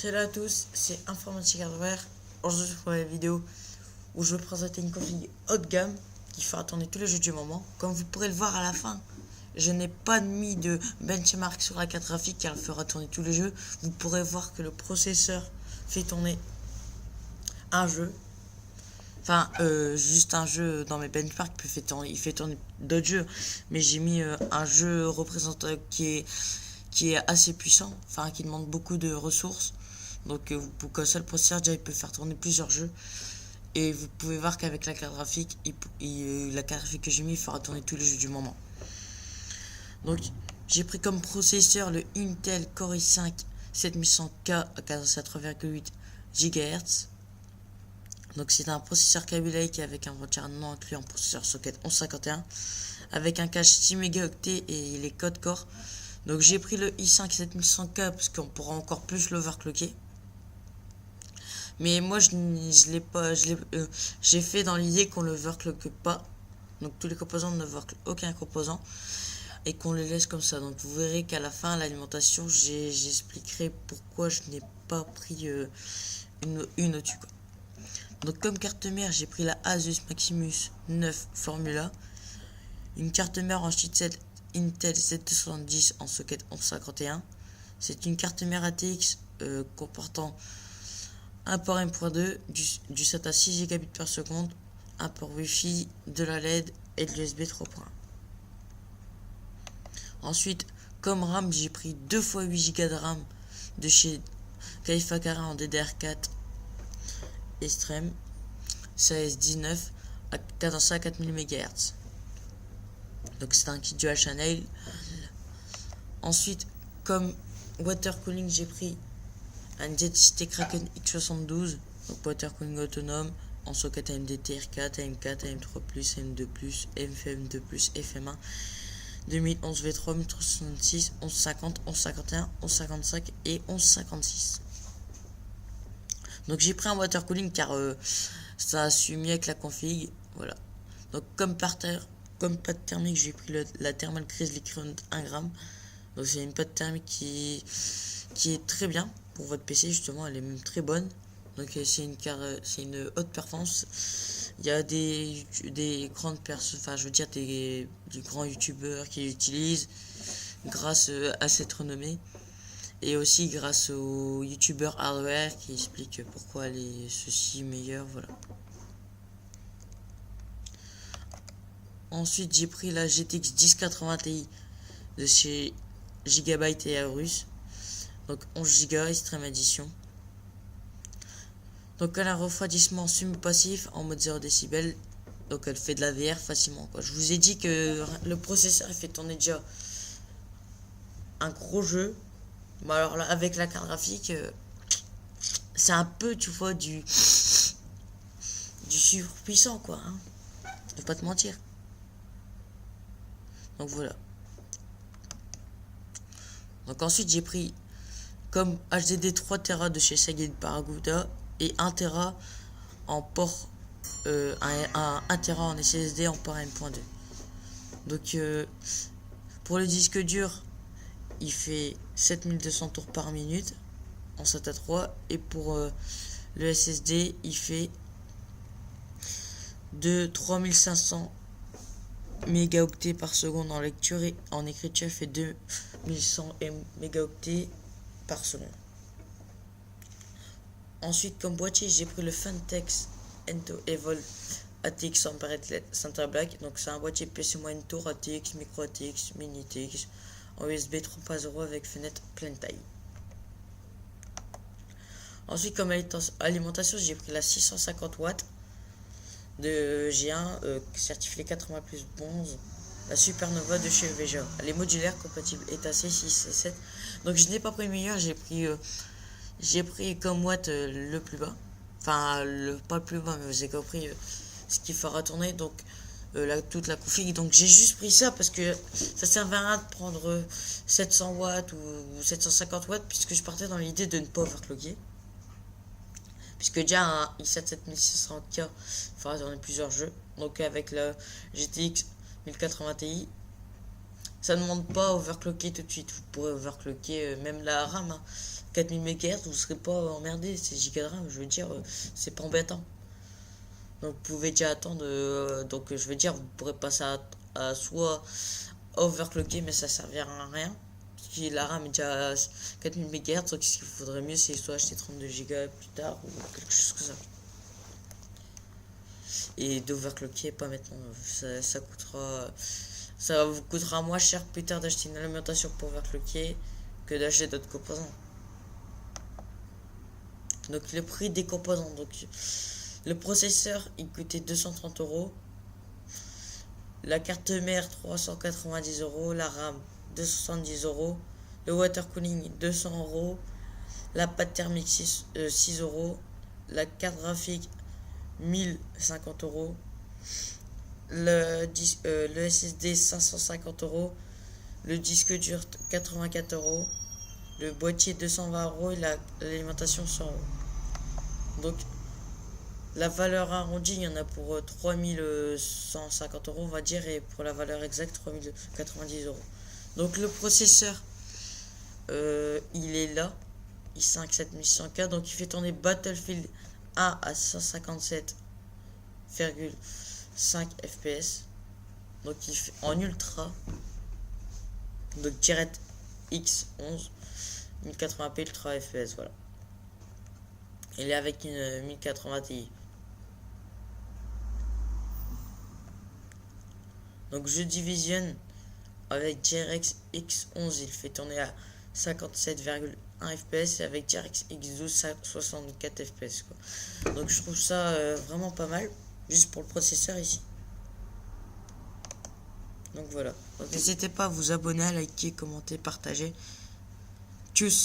Salut à tous, c'est Informatique Hardware. Aujourd'hui, pour la vidéo où je vais présenter une config haut de gamme qui fera tourner tous les jeux du moment. Comme vous pourrez le voir à la fin, je n'ai pas mis de benchmark sur la carte graphique car elle fera tourner tous les jeux. Vous pourrez voir que le processeur fait tourner un jeu. Enfin, juste un jeu dans mes benchmarks, puis il fait tourner d'autres jeux. Mais j'ai mis un jeu représentant qui est assez puissant, enfin qui demande beaucoup de ressources. Donc comme ça le processeur déjà il peut faire tourner plusieurs jeux. Et vous pouvez voir qu'avec la carte graphique, la carte graphique que j'ai mis fera tourner tous les jeux du moment. Donc j'ai pris comme processeur le Intel Core i5 7100K à cadence à 3,8 GHz. Donc c'est un processeur Kaby Lake avec un ventilateur non inclus en processeur socket 1151 avec un cache 6 mégaoctets et les codes core. Donc j'ai pris le i5 7100K parce qu'on pourra encore plus l'overclocker. Mais moi je l'ai pas, j'ai fait dans l'idée qu'on l'overclocke pas. Donc tous les composants ne overclock aucun composant et qu'on les laisse comme ça. Donc vous verrez qu'à la fin l'alimentation j'expliquerai pourquoi je n'ai pas pris une au-dessus quoi. Donc comme carte mère j'ai pris la Asus Maximus 9 Formula, une carte mère en chipset Intel 770 en socket 1151. C'est une carte mère ATX comportant un port M.2, du SATA 6 Gigabits par seconde, un port Wi-Fi, de la LED et de l'USB 3.1. Ensuite, comme RAM, j'ai pris 2 x 8 Go de RAM de chez Kaifa en DDR4 Extreme CS19 à cadence à 4000 MHz. Donc c'est un kit dual channel. Ensuite, comme water cooling, j'ai pris un JetSystem Kraken X72, donc water cooling autonome en socket AMD TR4, AM4, AM3+, AM2+, FM2+, FM1, 2011 V3, 1366, 1150, 1151, 1155 et 1156. Donc j'ai pris un water cooling car ça suit mieux avec la config. Voilà. Donc comme pâte thermique, j'ai pris la Thermal Grizzly Crown 1 g. Donc c'est une pâte thermique qui est très bien pour votre PC, justement, elle est même très bonne. Donc c'est une haute performance. Il y a des grandes personnes, enfin je veux dire des grands youtubeurs qui l'utilisent grâce à cette renommée. Et aussi grâce aux youtubeurs hardware qui expliquent pourquoi elle est ceci meilleure, voilà. Ensuite j'ai pris la GTX 1080 Ti de chez Gigabyte et Aorus. Donc 11 Go Extreme Edition. Donc elle a un refroidissement semi-passif en mode 0 décibel. Donc elle fait de la VR facilement quoi. Je vous ai dit que le processeur il fait tourner déjà un gros jeu. Mais alors là avec la carte graphique c'est un peu tu vois du surpuissant quoi hein. Je vais pas te mentir. Donc voilà. Donc ensuite j'ai pris comme HDD 3 Tera de chez Seagate Barracuda et 1 Tera en port 1 Tera en SSD en port M.2. Donc pour le disque dur il fait 7200 tours par minute en SATA 3 et pour le SSD il fait de 3500 mégaoctets par seconde en lecture et en écriture fait 2100 mégaoctets par seconde. Ensuite comme boîtier j'ai pris le Fantex Ento Evolve ATX Amperette Center Black. Donc c'est un boîtier PC moyenne tour ATX, micro ATX, mini ATX en USB 3.0 avec fenêtre pleine taille. Ensuite comme alimentation j'ai pris la 650 watts de G1 certifié 80 plus bronze, la Supernova de chez VGA. Elle est modulaire, compatible ETA C 6 et 7. Donc je n'ai pas pris le meilleur, j'ai pris comme watt le plus bas. Enfin pas le plus bas mais vous avez compris ce qu'il fera tourner. Donc toute la config. Donc j'ai juste pris ça parce que ça servait à rien de prendre 700 watts ou 750 watts puisque je partais dans l'idée de ne pas overclocker. Puisque déjà un i7 7600K fera tourner plusieurs jeux. Donc avec la GTX 1080 Ti, ça ne demande pas overclocker tout de suite. Vous pourrez overclocker même la RAM. Hein. 4000 MHz, vous serez pas emmerdé, c'est giga de RAM, je veux dire, c'est pas embêtant. Donc vous pouvez déjà attendre, donc je veux dire, vous pourrez passer à soit overclocker, mais ça servira à rien. Parce que la RAM est déjà à 4000 MHz, donc ce qu'il faudrait mieux, c'est soit acheter 32 Go plus tard ou quelque chose comme ça. Et d'overclocker, pas maintenant, ça coûtera. Ça vous coûtera moins cher plus tard d'acheter une alimentation pour overclocker que d'acheter d'autres composants. Donc le prix des composants, donc le processeur il coûtait 230 €, la carte mère 390 €, la RAM 270 €, le water cooling 200 €, la pâte thermique 6 €, la carte graphique 1050 €, le SSD 550 €, le disque dur 84 €, le boîtier 220 € et l'alimentation 100 €. Donc la valeur arrondie, il y en a pour 3150 € on va dire, et pour la valeur exacte 3090 €. Donc le processeur, il est là, i5 7100K, donc il fait tourner Battlefield 1 à 157,5 FPS. Donc il fait en ultra, donc DirectX 11 1080p ultra FPS, voilà. Il est avec une 1080 Ti. Donc je divisionne avec DirectX 11, il fait tourner à 57,1 FPS, et avec DirectX 12 à 64 FPS quoi. Donc je trouve ça vraiment pas mal, juste pour le processeur ici. Donc voilà. Donc n'hésitez pas à vous abonner, à liker, commenter, partager. Tchuss.